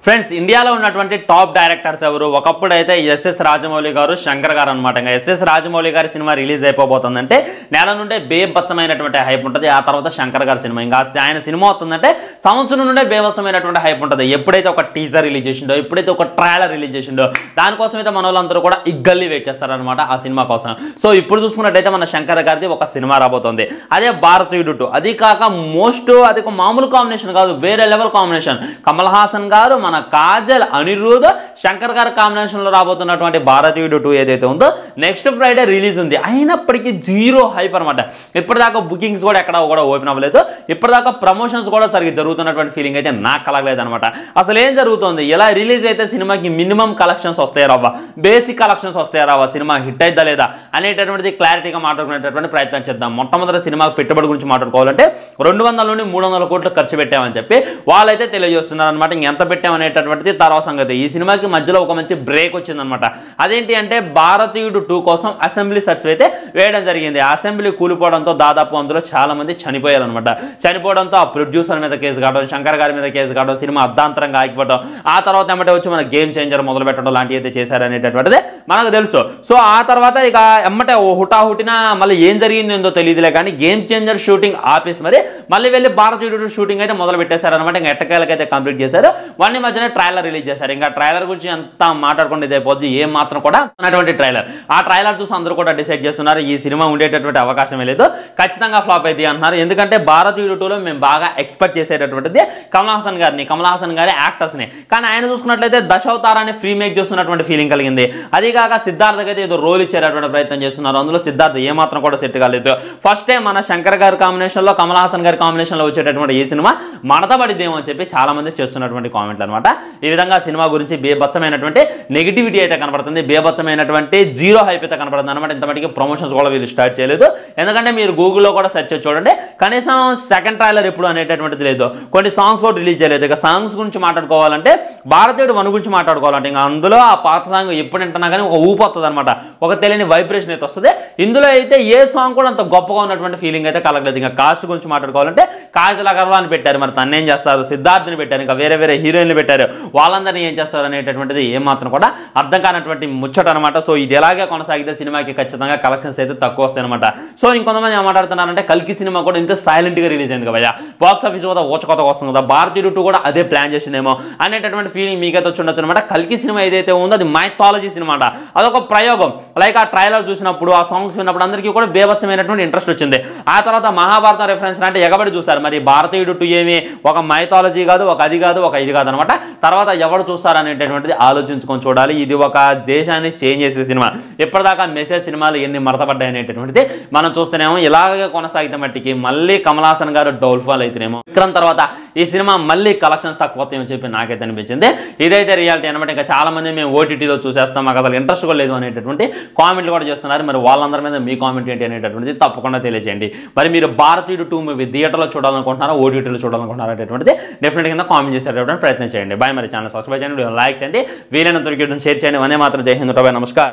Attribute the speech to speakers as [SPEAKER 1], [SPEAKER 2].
[SPEAKER 1] Friends ఇండియాలో ఉన్నటువంటి top directors ఎవరు ఒకప్పుడైతే ఎస్ఎస్ రాజమౌళి గారు శంకర్ గారు అన్నమాట. ఇంకా ఎస్ఎస్ రాజమౌళి గారి సినిమా రిలీజ్ అయిపోతుందంటే నెల నుండే బేభత్సమైనటువంటి హైప్ ఉంటుంది. ఆ తర్వాత శంకర్ గారి సినిమా, ఇంకా ఆయన సినిమా వస్తుందంటే సంవత్సరం నుండే బేభత్సమైనటువంటి హైప్ ఉంటుంది. ఎప్పుడైతే ఒక టీజర్ రిలీజ్ చేసిండో, ఎప్పుడైతే ఒక ట్రైలర్ రిలీజ్ చేసిండో దానికోసం అయితే మన వాళ్ళందరూ కూడా ఇగ్గల్లి వెయిట్ చేస్తారనమాట ఆ సినిమా కోసం. సో ఇప్పుడు చూసుకున్నట్టయితే మన శంకర్ గారిది ఒక సినిమా రాబోతుంది, అదే భారతీయుడు 2. అది కాక అది ఒక మామూలు కాంబినేషన్ కాదు, వేరే లెవెల్ కాంబినేషన్. కమల్ హాసన్ గారు, మన కాజల్, అనిరుద్, శంకర్ గారి కాంబినేషన్ లో రాబోతున్నటువంటి భారతీయుడు 2 ఏదైతే ఉందో నెక్స్ట్ ఫ్రైడే రిలీజ్ ఉంది. అయినప్పటికీ జీరో హైప్ అనమాట. ఇప్పటిదాకా బుకింగ్స్ కూడా ఎక్కడ కూడా ఓపెన్ అవ్వలేదు. ఇప్పటిదాకా ప్రమోషన్స్ కూడా సరిగ్గా జరుగుతున్నటువంటి ఫీలింగ్ అయితే నాకు కలగలేదు అనమాట. అసలు ఏం జరుగుతుంది, ఎలా రిలీజ్ అయితే సినిమాకి మినిమం కలెక్షన్స్ వస్తాయి రావా, బేసిక్ కలెక్షన్స్ వస్తాయి రావా, సినిమా హిట్ అయిద్దా లేదా అనేటటువంటిది క్లారిటీగా మాట్లాడుకునేటటువంటి ప్రయత్నం చేద్దాం. మొట్టమొదటి సినిమాకి పెట్టుబడి గురించి మాట్లాడుకోవాలంటే 200 నుండి 300 కోట్లు ఖర్చు పెట్టామని చెప్పి వాళ్ళైతే తెలియజేస్తున్నారు అనమాట. ఇంకెంత పెట్టామనేటటువంటిది తర్వాత సంగతి. ఈ సినిమాకి మధ్యలో ఒక మంచి బ్రేక్ వచ్చిందనమాట. అదేంటి అంటే భారతీయుడు 2 కోసం అసెంబ్లీ సెట్స్ అయితే వేయడం జరిగింది. అసెంబ్లీ కూలిపోవడంతో దాదాపు అందులో చాలా మంది చనిపోయారనమాట. చనిపోవడంతో ఆ ప్రొడ్యూసర్ మీద కేసు కావడం, శంకర్ గారి మీద కేసు కావడం, సినిమా అర్ధాంతరంగా ఆగిపోవడం, ఆ తర్వాత ఏమంటే వచ్చి మన గేమ్ చేంజర్ మొదలు పెట్టడం లాంటివి అయితే చేశారనేటటువంటిది మనకు తెలుసు. సో ఆ తర్వాత ఇక ఎమ్మటే హుటాహుటిన మళ్ళీ ఏం జరిగిందో ఏందో తెలియదులే కానీ గేమ్ చేంజర్ షూటింగ్ ఆపేసి మళ్ళీ వెళ్ళి భారతీయుడు షూటింగ్ అయితే మొదలు పెట్టేశారనమాట. ఇంకా ఎట్టకేలకైతే కంప్లీట్ చేశారు. వాడిని మధ్యన ట్రైలర్ రిలీజ్ చేశారు. ఇంకా ట్రైలర్ గురించి అంతా మాట్లాడుకుంటే అయిపోద్ది, ఏం మాత్రం కూడా ఉన్నటువంటి ట్రైలర్. ఆ ట్రైలర్ చూసి అందరూ కూడా డిసైడ్ చేస్తున్నారు ఈ సినిమా ఉండేటటువంటి అవకాశం లేదు, ఖచ్చితంగా ఫ్లాప్ అయితే అంటున్నారు. ఎందుకంటే భారతీయుడు 2లో మేము బాగా ఎక్స్పెక్ట్ చేసేటటువంటిది కమల్ హాసన్ గారి యాక్టర్స్ని. కానీ ఆయన చూసుకున్నట్లయితే దశావతారాన్ని ఫ్రీ మేక్ చేస్తున్నటువంటి ఫీలింగ్ కలిగింది. అది కాక సిద్ధార్థకి అయితే ఏదో రోల్ ఇచ్చేటటువంటి ప్రయత్నం చేస్తున్నారు. అందులో సిద్ధార్థ్ ఏమాత్రం కూడా సెట్ కాలేదు. ఫస్ట్ టైం మన శంకర్ గారి కాంబినేషన్లో, కమల్ హాసన్ గారి కాంబినేషన్లో వచ్చేటటువంటి ఈ సినిమా మడతబడిద్దేమో అని చెప్పి చాలా మంది చేస్తున్నటువంటి కామెంట్లు అనమాట. ఈ విధంగా సినిమా గురించి బేభత్సమైనటువంటి నెగిటివిటీ అయితే కనపడుతుంది, బేభత్సమైనటువంటి జీరో హైప్ అయితే కనపడుతుంది అనమాట. ఇంతమటికి ప్రమోషన్స్ కూడా వీళ్ళు స్టార్ట్ చేయలేదు. ఎందుకంటే మీరు గూగుల్లో కూడా సెర్చ్ చేసి చూడండి, కనీసం సెకండ్ ట్రైలర్ ఎప్పుడు అనేటటువంటిది లేదు. కొన్ని సాంగ్స్ కూడా రిలీజ్ చేయలేదు. ఇక సాంగ్స్ గురించి మాట్లాడుకోవాలంటే భారతీయుడు 1 గురించి మాట్లాడుకోవాలంటే ఇంకా అందులో ఆ పాత సాంగ్ ఎప్పుడు వింటున్నా కానీ ఒక ఊపు వస్తుంది అనమాట, ఒక తెలియని వైబ్రేషన్ అయితే వస్తుంది. ఇందులో అయితే ఏ సాంగ్ కూడా అంత గొప్పగా ఉన్నటువంటి ఫీలింగ్ అయితే కలగలేదు. ఇంకా కాస్ట్ గురించి మాట్లాడుకోవాలంటే కాజల్ అగర్వాల్ పెట్టారు, మరి తను ఏం చేస్తారు, సిద్ధార్థ్ని పెట్టారు, ఇంకా వేరే హీరోయిన్లు పెట్టారు, వాళ్ళందరినీ ఏం చేస్తారు అనేటటువంటిది ఏమాత్రం కూడా అర్థం కానటువంటి ముచ్చట అనమాట. సో ఇది ఎలాగే కొనసాగితే సినిమాకి ఖచ్చితంగా కలెక్షన్స్ అయితే తక్కువ వస్తాయి అనమాట. సో ఇంకొంతమంది ఏం మాట్లాడుతున్నారంటే కల్కి సినిమా కూడా ఇంత సైలెంట్గా రిలీజ్ అయింది కదా, బాక్స్ ఆఫీస్ కూడా ఊచకొత్తగా వస్తుంది కదా, భారతీయుడు 2 కూడా అదే ప్లాన్ చేసిందేమో అనేటటువంటి ఫీలింగ్ మీకైతే వచ్చి ఉండొచ్చు అనమాట. కల్కి సినిమా ఏదైతే ఉందో అది మైథాలజీ సినిమా అంట, అదొక ప్రయోగం. లైక్ ఆ ట్రైలర్ చూసినప్పుడు, ఆ సాంగ్స్ విన్నప్పుడు అందరికీ కూడా బేభత్సమైనటువంటి ఇంట్రెస్ట్ వచ్చింది. ఆ తర్వాత మహాభారతం రెఫరెన్స్ అంటే ఎగబడి చూస్తారు. మరి భారతీయుడు 2 ఏమి ఒక మైథాలజీ కాదు, ఒక అది కాదు, ఒక ఇది కాదు అనమాట. తర్వాత ఎవరు చూస్తారు అనేటటువంటిది ఆలోచించుకొని చూడాలి. ఇది ఒక దేశాన్ని చేంజ్ చేసే సినిమా. ఇప్పటిదాకా మెసేజ్ సినిమాలు ఎన్ని మరతపడ్డాయి అనేటటువంటిది మనం చూస్తేనేమో. ఇలాగే కొనసాగితే మట్టికి మళ్ళీ కమల్ హాసన్ గారు డౌన్ఫాల్ అయితేనేమో, విక్రమ్ తర్వాత ఈ సినిమా మళ్ళీ కలెక్షన్స్ తక్కువ అవుతాయని చెప్పి నాకైతే అనిపించింది. ఇదైతే రియాలిటీ అనమాట. ఇంకా చాలా మంది మేము ఓటీటీలో చూసేస్తాం, మాకు అసలు ఇంట్రెస్ట్ కూడా లేదు అనేటటువంటి కామెంట్లు కూడా చేస్తున్నారు. మరి వాళ్ళందరి మీద మీ కామెంట్ ఏంటి అనేటటువంటిది తప్పకుండా తెలియజేయండి. మరి మీరు భారతీయుడు 2 మూవీ థియేటర్లో చూడాలనుకుంటున్నారా, ఓటీటీలో చూడాలనుకుంటున్నారా అనేటటువంటిది డెఫినెట్గా కింద కామెంట్ చేసేటటువంటి ప్రయత్నం చేయండి. బాయ్. మరి ఛానల్ సబ్స్క్రైబ్ చేయండి, లైక్ చేయండి, వీలైనంత షేర్ చేయండి. అనే మాత్రం జై హింద్, నమస్కారం.